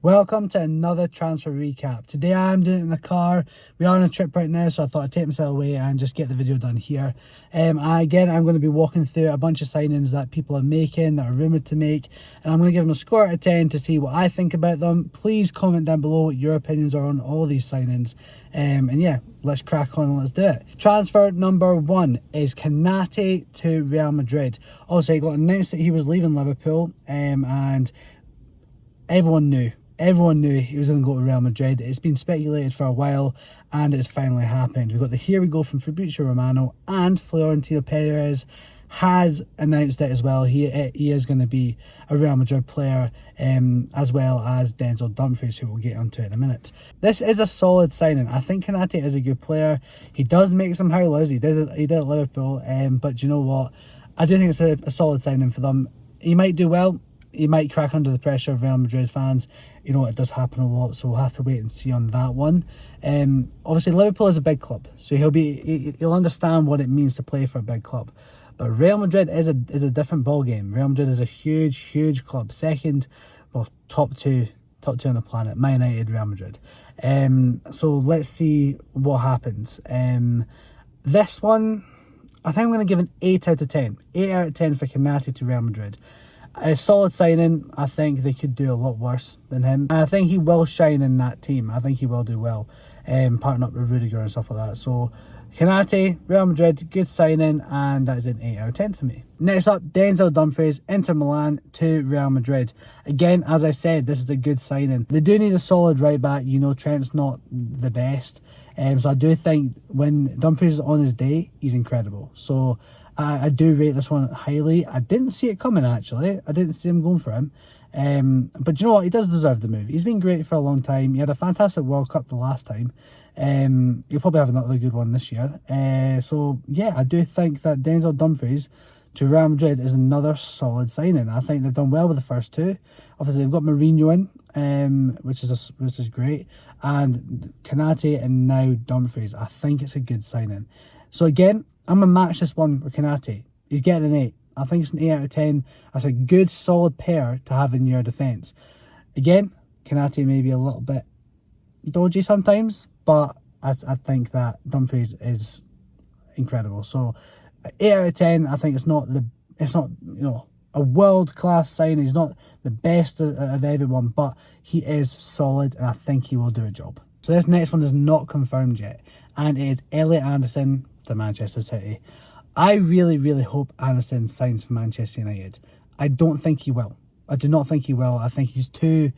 Welcome to another transfer recap. Today I'm doing it in the car. We are on a trip right now, so I thought I'd take myself away and just get the video done here. Again, I'm going to be walking through a bunch of signings that people are making, that are rumoured to make, and I'm going to give them a score out of 10 to see what I think about them. Please comment down below what your opinions are on all these signings. And yeah, let's crack on and let's do it. Transfer number 1 is Konate to Real Madrid. Also, he got announced that he was leaving Liverpool, and everyone knew he was going to go to Real Madrid. It's been speculated for a while, and it's finally happened. We've got the Here We Go from Fabrizio Romano, and Florentino Perez has announced it as well. He is going to be a Real Madrid player, as well as Denzel Dumfries, who we'll get onto in a minute. This is a solid signing. I think Konate is a good player. He does make some howlers. He did at Liverpool, but you know what? I do think it's a solid signing for them. He might do well. He might crack under the pressure of Real Madrid fans. You know, it does happen a lot, so we'll have to wait and see on that one. Obviously, Liverpool is a big club, so he'll understand what it means to play for a big club. But Real Madrid is a different ball game. Real Madrid is a huge club. Second, well, top two on the planet. Man United, Real Madrid. So let's see what happens. This one, I think I'm going to give an 8 out of 10. 8 out of 10 for Konate to Real Madrid. A solid signing. I think they could do a lot worse than him. And I think he will shine in that team. I think he will do well, partnering up with Rudiger and stuff like that. So, Konate, Real Madrid, good signing, and that is an 8 out of 10 for me. Next up, Denzel Dumfries, Inter Milan to Real Madrid. Again, as I said, this is a good signing. They do need a solid right back. You know, Trent's not the best. So I do think when Dumfries is on his day, he's incredible. So I do rate this one highly. I didn't see it coming, actually. I didn't see him going for him. But you know what? He does deserve the move. He's been great for a long time. He had a fantastic World Cup the last time. He'll probably have another good one this year. So, yeah, I do think that Denzel Dumfries to Real Madrid is another solid signing. I think they've done well with the first two. Obviously, they've got Mourinho in, which is great. And Konate and now Dumfries. I think it's a good signing. So, again, I'm going to match this one with Konate. He's getting an 8. I think it's an 8 out of 10. That's a good, solid pair to have in your defence. Again, Konate may be a little bit dodgy sometimes, but I think that Dumfries is incredible. So, 8 out of 10. I think it's not a world-class sign. He's not the best of everyone, but he is solid, and I think he will do a job. So this next one is not confirmed yet, and it is Elliot Anderson to Manchester City. I really hope Anderson signs for Manchester United. I don't think he will. I do not think he will. I think he's too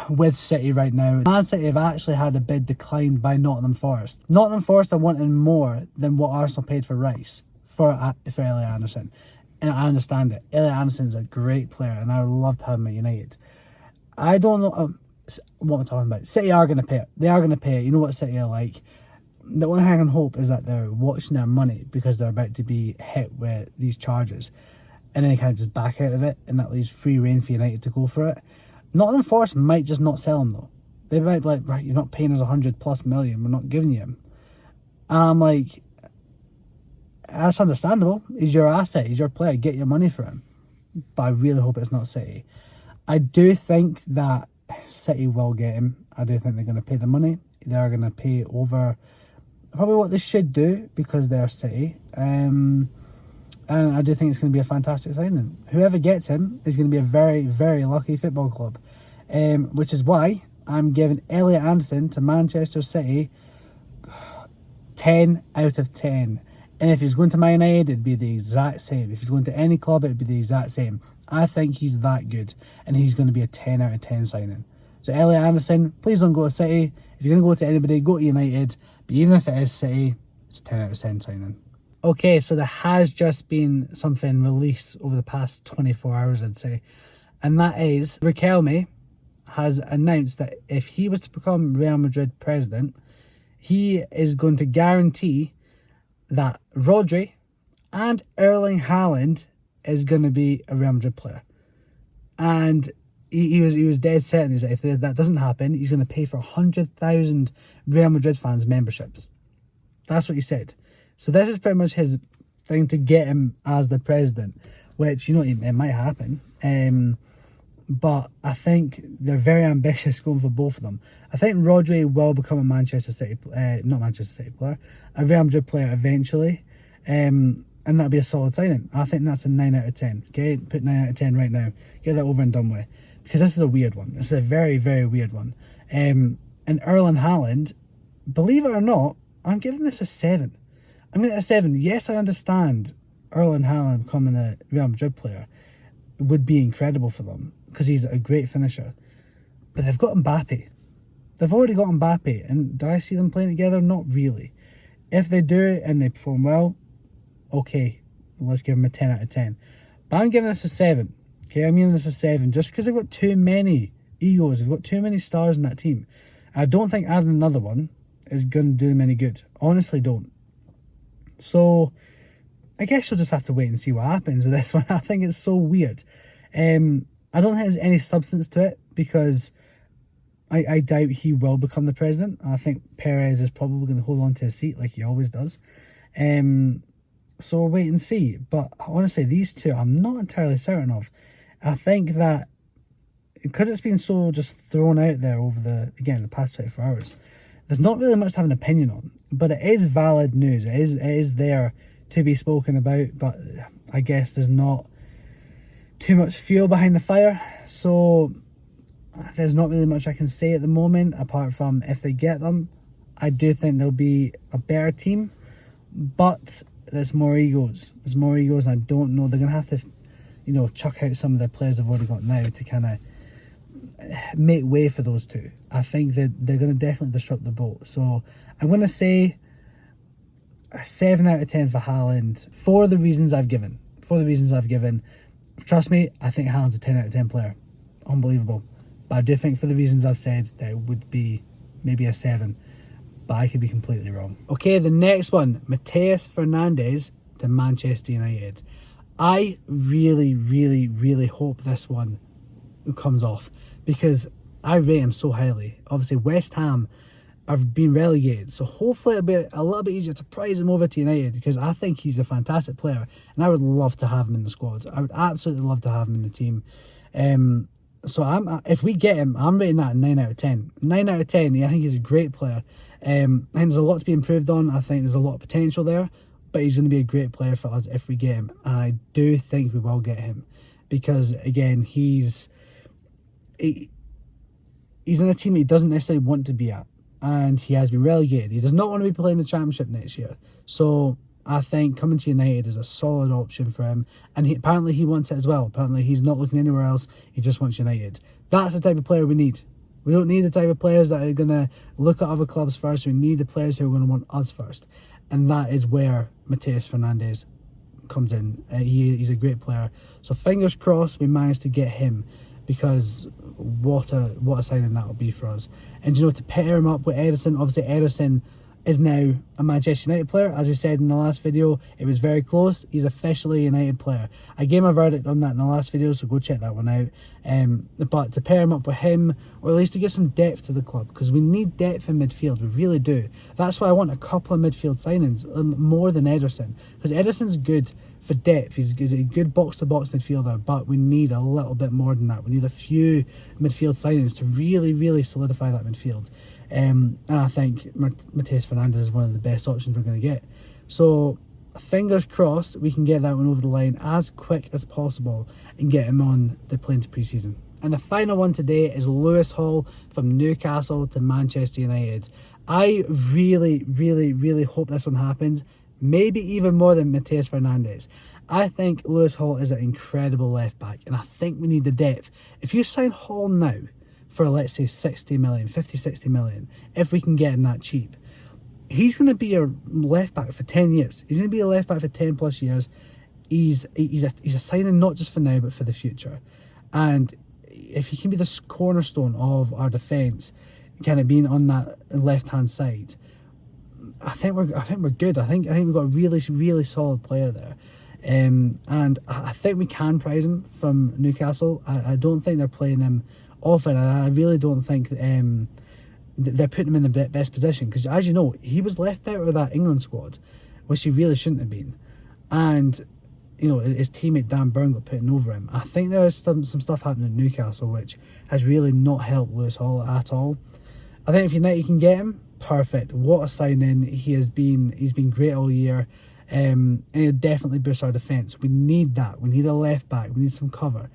with City right now. Man City have actually had a bid declined by Nottingham Forest. Nottingham Forest are wanting more than what Arsenal paid for Rice for Elliot Anderson. And I understand it. Elliot Anderson is a great player, and I would love to have him at United. I don't know what I'm talking about. City are going to pay it. They are going to pay it. You know what City are like. The only thing I can hope is that they're watching their money because they're about to be hit with these charges, and then they kind of just back out of it, and that leaves free rein for United to go for it. Nottingham Forest might just not sell him though. They might be like, right, you're not paying us 100+ million, we're not giving you him. And I'm like, that's understandable. He's your asset, he's your player, get your money for him. But I really hope it's not City. I do think that City will get him. I do think they're going to pay the money. They are going to pay over probably what they should do because they're City. And I do think it's going to be a fantastic signing. Whoever gets him is going to be a very lucky football club. Which is why I'm giving Elliot Anderson to Manchester City 10 out of 10. And if he's going to Man United, it'd be the exact same. If he's going to any club, it'd be the exact same. I think he's that good, and he's going to be a 10 out of 10 signing. So Elliot Anderson, please don't go to City. If you're going to go to anybody, go to United. But even if it is City, it's a 10 out of 10 signing. Okay, so there has just been something released over the past 24 hours, I'd say. And that is, Riquelme has announced that if he was to become Real Madrid president, he is going to guarantee that Rodri and Erling Haaland is going to be a Real Madrid player. And he was dead set. He's like, if that doesn't happen, he's going to pay for 100,000 Real Madrid fans memberships. That's what he said. So this is pretty much his thing to get him as the president, which, you know, it might happen. but I think they're very ambitious going for both of them. I think Rodri will become a Manchester City, not Manchester City player, a Real Madrid player eventually, and that'll be a solid signing. I think that's a 9 out of 10. Okay, put 9 out of 10 right now. Get that over and done with, because this is a weird one. This is a very, very weird one. And Erling Haaland, believe it or not, I'm giving this a 7. I'm giving it a 7. Yes, I understand Erling Haaland becoming a Real Madrid player would be incredible for them because he's a great finisher. But they've got Mbappe. They've already got Mbappe. And do I see them playing together? Not really. If they do it and they perform well, okay, let's give them a 10 out of 10. But I'm giving this a 7. Okay, I'm giving this a 7 just because they've got too many egos. They've got too many stars in that team. I don't think adding another one is going to do them any good. Honestly, don't. So I guess you'll just have to wait and see what happens with this one. I think it's so weird. I don't think there's any substance to it because I doubt he will become the president. I think Perez is probably going to hold on to his seat like he always does. So we'll wait and see. But honestly, these two I'm not entirely certain of. I think that because it's been so just thrown out there over the past 24 hours, there's not really much to have an opinion on. But it is valid news. It is there to be spoken about, but I guess there's not too much fuel behind the fire, so there's not really much I can say at the moment apart from if they get them, I do think they'll be a better team, but there's more egos. And I don't know, they're going to have to, chuck out some of the players they've already got now to kind of make way for those two. I think that they're going to definitely disrupt the boat, so I'm going to say a 7 out of 10 for Haaland for the reasons I've given. Trust me, I think Haaland's a 10 out of 10 player. Unbelievable. But I do think for the reasons I've said that it would be maybe a 7. But I could be completely wrong. Okay, the next one. Matheus Fernandes to Manchester United. I really, really, really hope this one comes off because I rate him so highly. Obviously, West Ham have been relegated, so hopefully it'll be a little bit easier to prize him over to United because I think he's a fantastic player and I would love to have him in the squad. I would absolutely love to have him in the team. So if we get him, I'm rating that a 9 out of 10. 9 out of 10, I think he's a great player. I think there's a lot to be improved on. I think there's a lot of potential there, but he's going to be a great player for us if we get him. And I do think we will get him because, again, he's in a team he doesn't necessarily want to be at. And he has been relegated. He does not want to be playing the Championship next year. So I think coming to United is a solid option for him. And apparently he wants it as well. Apparently he's not looking anywhere else. He just wants United. That's the type of player we need. We don't need the type of players that are going to look at other clubs first. We need the players who are going to want us first. And that is where Matheus Fernandes comes in. He's a great player. So fingers crossed we manage to get him, because what a signing that will be for us. And to pair him up with Ederson, obviously Ederson is now a Manchester United player. As we said in the last video, it was very close. He's officially a United player. I gave my verdict on that in the last video, so go check that one out. But to pair him up with him, or at least to get some depth to the club, because we need depth in midfield, we really do. That's why I want a couple of midfield signings, more than Ederson, because Ederson's good for depth. He's a good box-to-box midfielder, but we need a little bit more than that. We need a few midfield signings to really, really solidify that midfield. And I think Matheus Fernandes is one of the best options we're going to get. So fingers crossed we can get that one over the line as quick as possible and get him on the plane to pre-season. And the final one today is Lewis Hall from Newcastle to Manchester United. I really, really, really hope this one happens. Maybe even more than Matheus Fernandes. I think Lewis Hall is an incredible left back, and I think we need the depth. If you sign Hall now for, let's say, 60 million, 50, 60 million, if we can get him that cheap, he's going to be a left back for 10 years. He's going to be a left back for 10 plus years. He's a signing not just for now, but for the future. And if he can be the cornerstone of our defence, kind of being on that left-hand side, I think we're good. I think we've got a really, really solid player there. And I think we can prize him from Newcastle. I don't think they're playing him often, and I really don't think they're putting him in the best position, because as you know, he was left out of that England squad, which he really shouldn't have been. And you know, his teammate Dan Burn got putting over him. I think there is some stuff happening in Newcastle which has really not helped Lewis Hall at all. I think if United can get him, perfect. What a signing. He's been great all year. And he'll definitely boost our defence. We need that. We need a left back. We need some cover.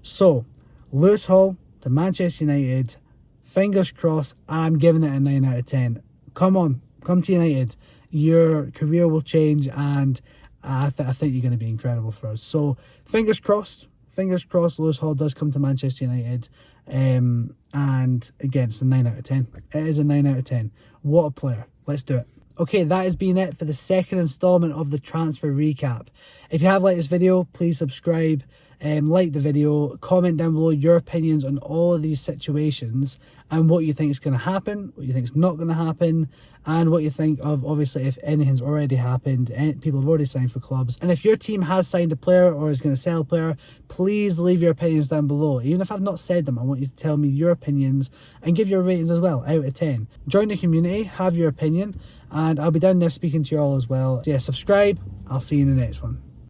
So, Lewis Hall to Manchester United. Fingers crossed. I'm giving it a 9 out of 10. Come on. Come to United. Your career will change, and I think you're going to be incredible for us. So, fingers crossed. Fingers crossed Lewis Hall does come to Manchester United. And again, it's a 9 out of 10. It is a 9 out of 10. What a player. Let's do it. Okay, that has been it for the second installment of the transfer recap. If you have liked this video, please subscribe, like the video, comment down below your opinions on all of these situations and what you think is going to happen, what you think is not going to happen, and what you think of, obviously, if anything's already happened, people have already signed for clubs. And if your team has signed a player or is going to sell a player, please leave your opinions down below. Even if I've not said them, I want you to tell me your opinions and give your ratings as well, out of 10. Join the community, have your opinion, and I'll be down there speaking to you all as well. So yeah, subscribe. I'll see you in the next one.